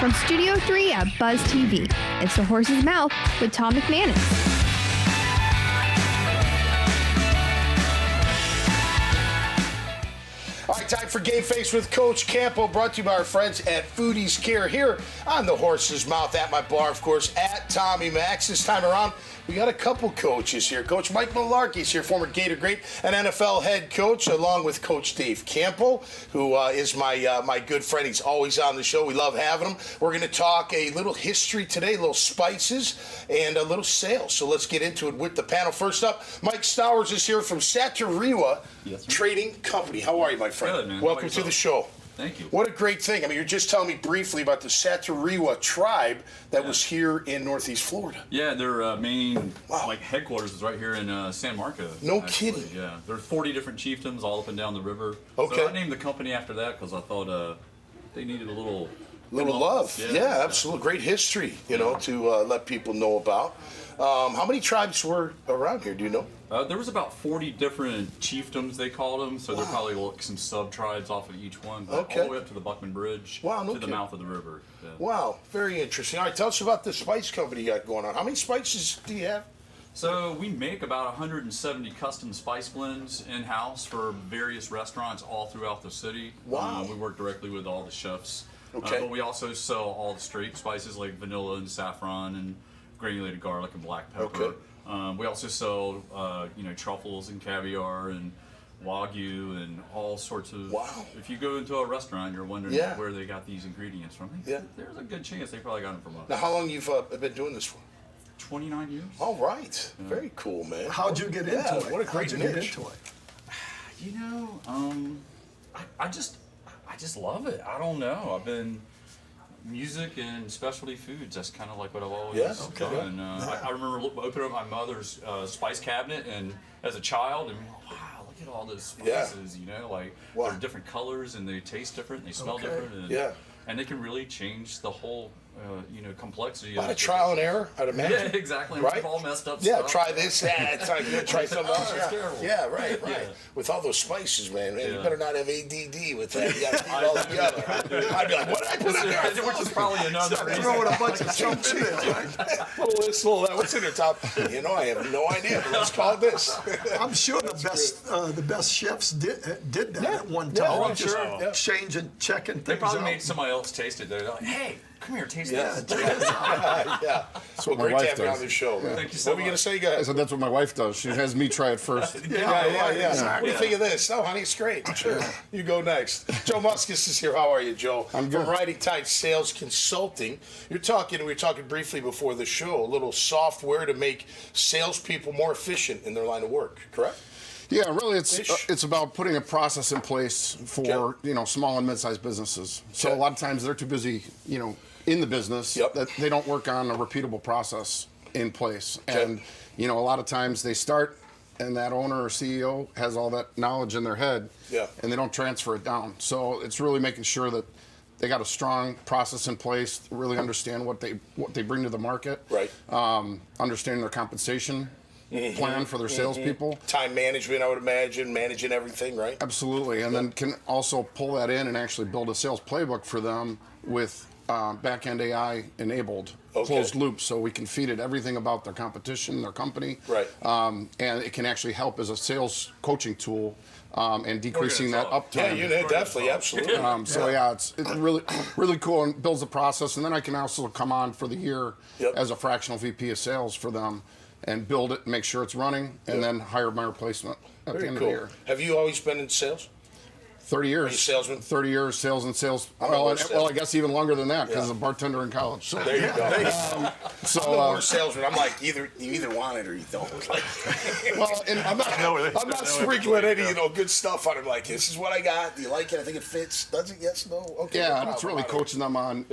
From Studio 3 at Buzz TV, it's The Horse's Mouth with Tom McManus. All right, time for Game Face with Coach Campo, brought to you by our friends at Foodies Care here on The Horse's Mouth, at my bar, of course, at Tommy Max. This time around, we got a couple coaches here. Coach Mike Mularkey is here, former Gator great and NFL head coach, along with Coach Dave Campo, who is my good friend. He's always on the show. We love having him. We're going to talk a little history today, a little spices, and a little sales. So let's get into it with the panel. First up, Mike Stowers is here from Satiriwa Trading Company. How are you, my friend? Good, man. Welcome to the show. Thank you. What a great thing. I mean, you're just telling me briefly about the Satiriwa tribe that was here in Northeast Florida. Yeah, their main headquarters is right here in San Marcos. No kidding. Yeah, there are 40 different chiefdoms all up and down the river. Okay. So I named the company after that because I thought they needed a little love. Yeah, absolutely. Great history, to let people know about. How many tribes were around here? Do you know? There was about 40 different chiefdoms, they called them, so there probably like some sub-tribes off of each one, but all the way up to the Buckman Bridge, to the mouth of the river. Yeah. Wow, very interesting. All right, tell us about the spice company you got going on. How many spices do you have? So we make about 170 custom spice blends in-house for various restaurants all throughout the city. Wow. We work directly with all the chefs. Okay. But we also sell all the straight spices like vanilla and saffron and granulated garlic and black pepper. Okay. We also sell, truffles and caviar and wagyu and all sorts of. Wow. If you go into a restaurant, you're wondering where they got these ingredients from. Yeah. There's a good chance they probably got them from us. Now, how long you've been doing this for? 29 years. All right. Yeah. Very cool, man. How'd you get into it? What a great niche. I just love it. I don't know. I've been music and specialty foods. That's kind of like what I've always done. I remember opening up my mother's spice cabinet, and as a child, and wow, look at all those spices. They're different colors and they taste different. And they smell different. And they can really change the whole. Complexity. A lot of trial and error, I'd imagine. Yeah, exactly. Right? We've all messed up Yeah, stuff. try this. Try something else. It's terrible. Yeah, right. Yeah. With all those spices, man, you better not have ADD with that. You got to keep it all together. I'd be like, what did I put in there? Which is probably another reason. Throwing a bunch of chunks in there, right? What's in there, Tom? I have no idea. But let's call it this. I'm sure the best chefs did that at one time. Oh, I'm sure. Changing, checking things They probably out. made somebody else taste it. They're like, hey, come here, taste this. Yeah. That's what my wife does. On the show, man. Thank you so What were you going to say? Go ahead. I said that's what my wife does. She has me try it first. Yeah. What do you think of this? Oh, honey, it's great. Sure. You go next. Joe Muskus is here. How are you, Joe? I'm good. From Riding Tide Sales Consulting. We were talking briefly before the show, a little software to make salespeople more efficient in their line of work, correct? Yeah, really, it's about putting a process in place for small and mid-sized businesses. So a lot of times they're too busy, in the business that they don't work on a repeatable process in place. And a lot of times they start, and that owner or CEO has all that knowledge in their head, and they don't transfer it down. So it's really making sure that they got a strong process in place, really understand what they bring to the market, right? Understanding their compensation plan for their salespeople. Time management, I would imagine, managing everything, right? Absolutely, and then can also pull that in and actually build a sales playbook for them with back-end AI enabled closed loop, so we can feed it everything about their competition, their company, right? And it can actually help as a sales coaching tool and decreasing that uptime. Yeah, definitely, absolutely. It's really, really cool and builds the process. And then I can also come on for the year as a fractional VP of sales for them and build it, make sure it's running, and then hire my replacement at the end of the year. Have you always been in sales? 30 years. Are you a salesman? 30 years, sales and sales. Well, I guess even longer than that because I was a bartender in college. So. There you go. So I'm the worst salesman. I'm like, you either want it or you don't. Well, and I'm not sprinkling any good stuff on it. Like, this is what I got. Do you like it? I think it fits. Does it? Yes, no. Okay. Yeah, and it's really coaching them on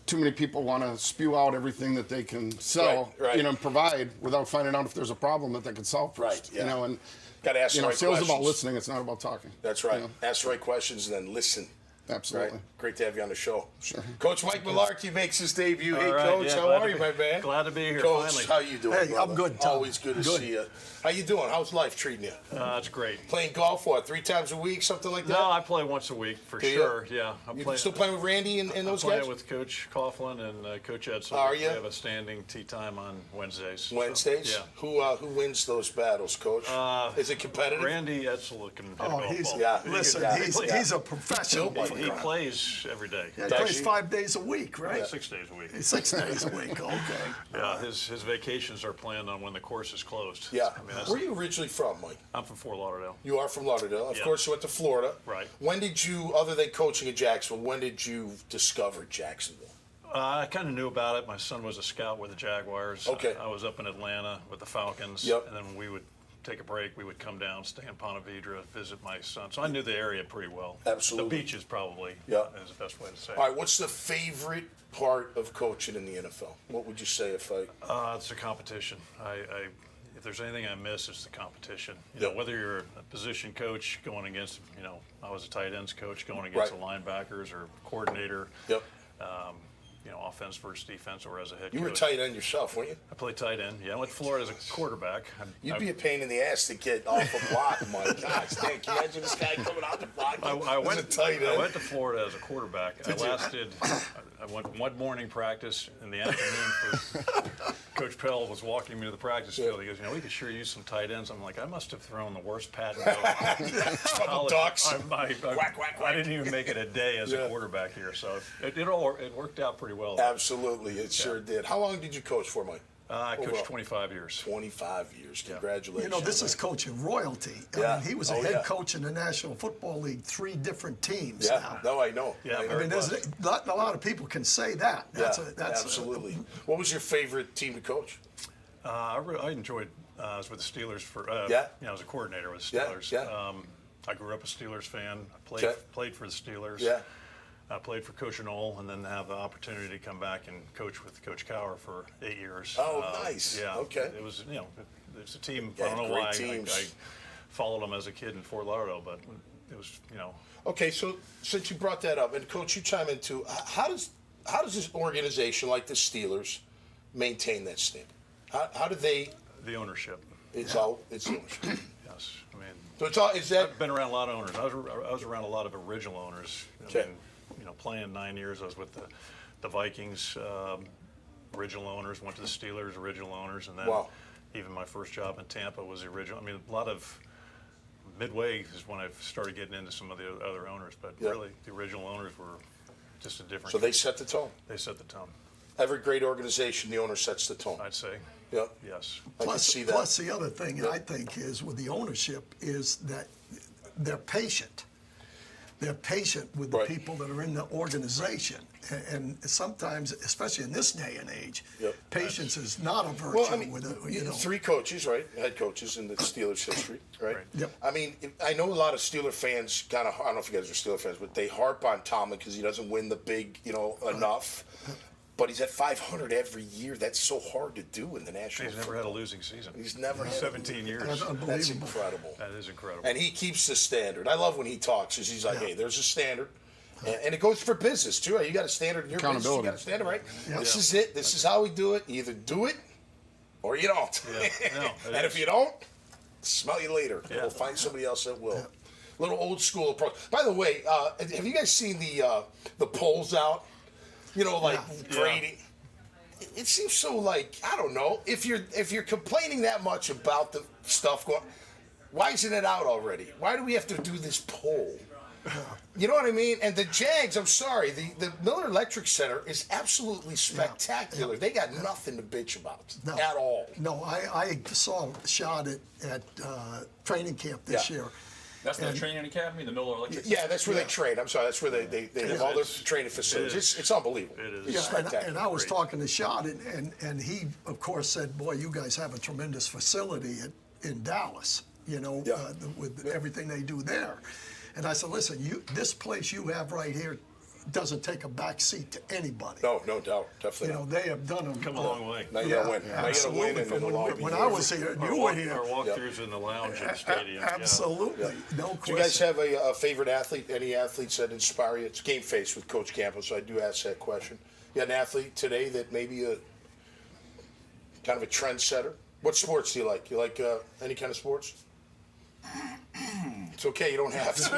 too many people want to spew out everything that they can sell, and provide without finding out if there's a problem that they can solve first. And got to ask the right sales questions. is about listening. It's not about talking. That's right. Ask the right questions and then listen. Absolutely. Right? Great to have you on the show. Sure. Coach Mike Mularkey makes his debut. Hey, right, Coach, yeah, how glad are to you, be- my man? glad to be here, Coach, finally. how you doing, Hey, brother? I'm good, Tom. Always good to see you. How you doing? How's life treating you? It's great. Playing golf, what, 3 times a week, something like that? No, I play once a week for Do you? sure. Yeah, You still playing with Randy and those playing guys? with Coach Coughlin and Coach Edson. Are We ya? have a standing tee time on Wednesdays. so, Wednesdays? yeah. Who wins those battles, Coach? Is it competitive? Randy Edsel can hit a Oh, golf he's ball. Yeah. listen. Yeah. He's a professional. He plays every day. Yeah, he Does plays he? 5 days a week, right? 6 days a week. 6 days a week. Okay. Yeah, his vacations are planned on when the course is closed. Yeah. I mean, that's- Where are you originally from, Mike? I'm from Fort Lauderdale. You are from Lauderdale. Of Yeah. course, you went to Florida. Right. When did you, other than coaching in Jacksonville, when did you discover Jacksonville? I kind of knew about it. My son was a scout with the Jaguars. Okay. I was up in Atlanta with the Falcons. Yep. And then when we would take a break, we would come down, stay in Ponte Vedra, visit my son. So I knew the area pretty well. Absolutely. The beaches probly Yeah. is the best way to say it. All right, what's the favorite part of coaching in the NFL? What would you say if I... It's the competition. If there's anything I miss, it's the competition. You Yep. know, whether you're a position coach going against, I was a tight ends coach going against Right. the linebackers or coordinator. Yep. Offense versus defense, or as a head You coach. were tight end yourself, weren't you? I played tight end. Yeah, I went to Florida as a quarterback. You'd be a pain in the ass to get off a block. My gosh, dang, can you imagine this guy coming out the block? I as a tight end? went to Florida as a quarterback. I went one morning practice in the afternoon. Coach Pell was walking me to the practice field. He goes, we could sure use some tight ends. I'm like, I must have thrown the worst patent. Couple ducks. Quack, quack. I didn't even make it a day as a quarterback here, so it worked out pretty well. Absolutely, it sure did. How long did you coach for, Mike? I coached Overall? 25 years. 25 years. Congratulations. This is coaching royalty. Yeah. I mean, he was a Oh, head yeah. coach in the National Football League, 3 different teams Yeah, now. no, I know. Yeah, I very I mean, blessed. not a lot of people can say that. That's absolutely. What was your favorite team to coach? I enjoyed. I was with the Steelers for. Yeah. I was a coordinator with the Yeah, Steelers. yeah. I grew up a Steelers fan. I played for the Steelers. Yeah. I played for Coach Knoll, and then have the opportunity to come back and coach with Coach Cower for 8 years. Oh, nice. Yeah. Okay. It was, it's a team. Yeah, I don't know great why teams. I followed them as a kid in Fort Lauderdale, but it was, Okay, so since you brought that up, and Coach, you chime in too. How does this organization like the Steelers maintain that standard? How do they? the ownership. It's ownership. Yes. I mean, So it's all. Is that? I've been around a lot of owners. I was around a lot of original owners. Okay. I mean, playing 9 years, I was with the Vikings, original owners. Went to the Steelers, original owners, and then Wow. even my first job in Tampa was the original. I mean, a lot of midway is when I started getting into some of the other owners, but Yeah. really the original owners were just a different. So they set the tone. They set the tone. Every great organization, the owner sets the tone. I'd say. Yep. Yes. I can see that. Plus, the other thing I think is with the ownership is that they're patient. They're patient with the Right. people that are in the organization. And sometimes, especially in this day and age, Yep. patience is not a virtue. Well, I mean, with a, 3 coaches, right? Head coaches in the Steelers history, right? Right. Yep. I mean, I know a lot of Steeler fans kind of, I don't know if you guys are Steeler fans, but they harp on Tomlin because he doesn't win the big, enough. But he's at 500 every year. That's so hard to do in the National He's never had a Football. losing season. He's never had 17 years. That's That's unbelievable. incredible. That is incredible. And he keeps the standard. I love when he talks. He's like, hey, there's a standard. And it goes for business, too. You got a standard in your business. You Accountability. got a standard, right? Yeah. This is it. This is how we do it. You either do it or you don't. Yeah. No, it And if is. you don't, smell you later. Yeah. We'll find somebody else that will. Little old school approach. By the way, have you guys seen the polls out? Grading. It seems so I don't know. If you're complaining that much about the stuff going, why isn't it out already? Why do we have to do this poll? You know what I mean? And the Jags, I'm sorry, the Miller Electric Center is absolutely spectacular. They got nothing to bitch about at all. No, I saw a shot at training camp this year. That's the training academy, the Miller Electric. Yeah, that's where they train. I'm sorry, that's where they have all their training facilities. It's unbelievable. It is. It's Yeah, spectacular. and I was talking to Shad, and he, of course, said, boy, you guys have a tremendous facility in Dallas, with everything they do there. And I said, listen, this place you have right here doesn't take a back seat to anybody. No doubt. Definitely. You know, they have done them. Come a long way. Now you gotta win. Now you gotta absolutely. win and the long When I was here, you were here. Our walkthroughs in the lounge at the stadium. Absolutely, no question. Do you guys have a favorite athlete? Any athletes that inspire you? It's Game Face with Coach Campo, so I do ask that question. You got an athlete today that maybe kind of a trendsetter? What sports do you like? You like any kind of sports? It's okay, you don't have to.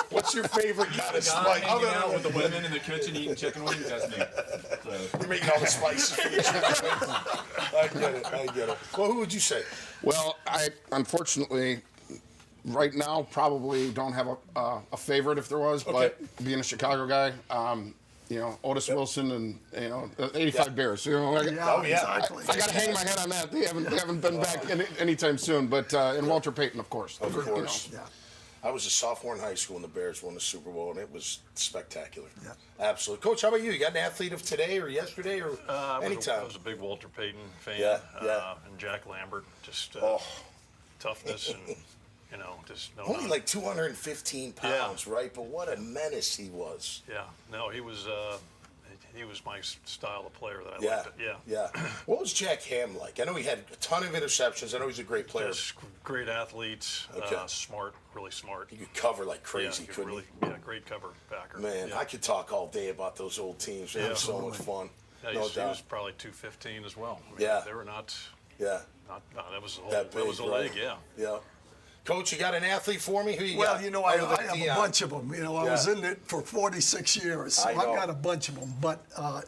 What's your favorite kind of spice? Hanging out with the women in the kitchen eating chicken wings, that's me. So. You're making all the spices for your chicken wings. I get it. Well, who would you say? Well, I unfortunately right now probably don't have a favorite if there was, but being a Chicago guy, Otis Wilson and 85 Bears. Exactly. I got to hang my head on that. They haven't been back anytime soon. But and Walter Payton, of course. Of course. I was a sophomore in high school when the Bears won the Super Bowl, and it was spectacular. Yeah. Absolutely. Coach, how about you? You got an athlete of today or yesterday or anytime? I was a big Walter Payton fan. And Jack Lambert, just toughness and, just no. Only like 215 pounds, right? But what a menace he was. Yeah. No, he was my style of player that I liked. Yeah. What was Jack Ham like? I know he had a ton of interceptions. I know he's a great player. Just great athlete, smart, really smart. He could cover like crazy, couldn't he? Yeah, great cover backer. Man, I could talk all day about those old teams. They were so much fun. Yeah, no he doubt. was probably 215 as well. I mean, they were not. Yeah. That was a whole. That big, that was a right? leg. Yeah. Yeah. Coach, you got an athlete for me? Who you Well, got? I have a bunch of them. I was in it for 46 years, so I've got a bunch of them. But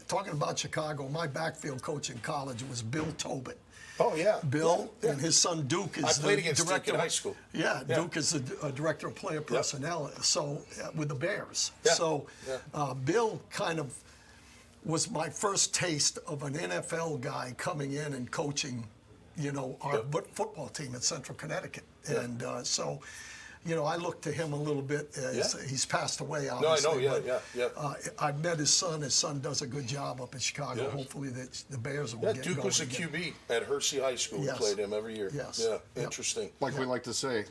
talking about Chicago, my backfield coach in college was Bill Tobin. Oh, yeah. Bill and his son Duke is I played the against director Duke in high school. Yeah, Duke is the director of player personnel. So with the Bears. Yeah. So Bill kind of was my first taste of an NFL guy coming in and coaching, our football team at Central Connecticut. And so, I look to him a little bit as he's passed away, obviously. No, I know, I've met his son. His son does a good job up in Chicago. Hopefully the Bears will get Duke going was a again. QB at Hershey High School. We played him every year. Yes. Yeah, interesting. Like we like to say,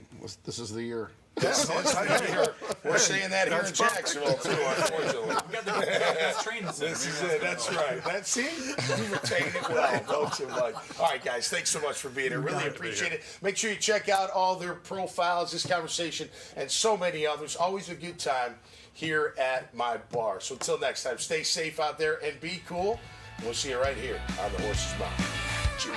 this is the year. We're saying that here in Jacksonville, too, unfortunately. We got the best training center. This is it. That's right. You retain it well, don't you, Mike? All right, guys, thanks so much for being here. Really appreciate it. Make sure you check out all their profiles, this conversation, and so many others. Always a good time here at my bar. So until next time, stay safe out there and be cool. We'll see you right here on the Horse's Mouth. Cheers.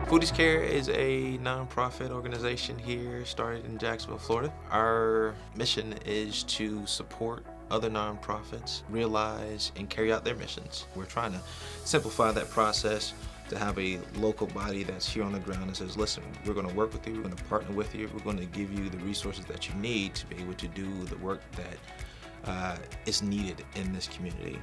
Foodies Care is a nonprofit organization here started in Jacksonville, Florida. Our mission is to support other nonprofits realize and carry out their missions. We're trying to simplify that process to have a local body that's here on the ground and says, listen, we're going to work with you, we're going to partner with you, we're going to give you the resources that you need to be able to do the work that is needed in this community.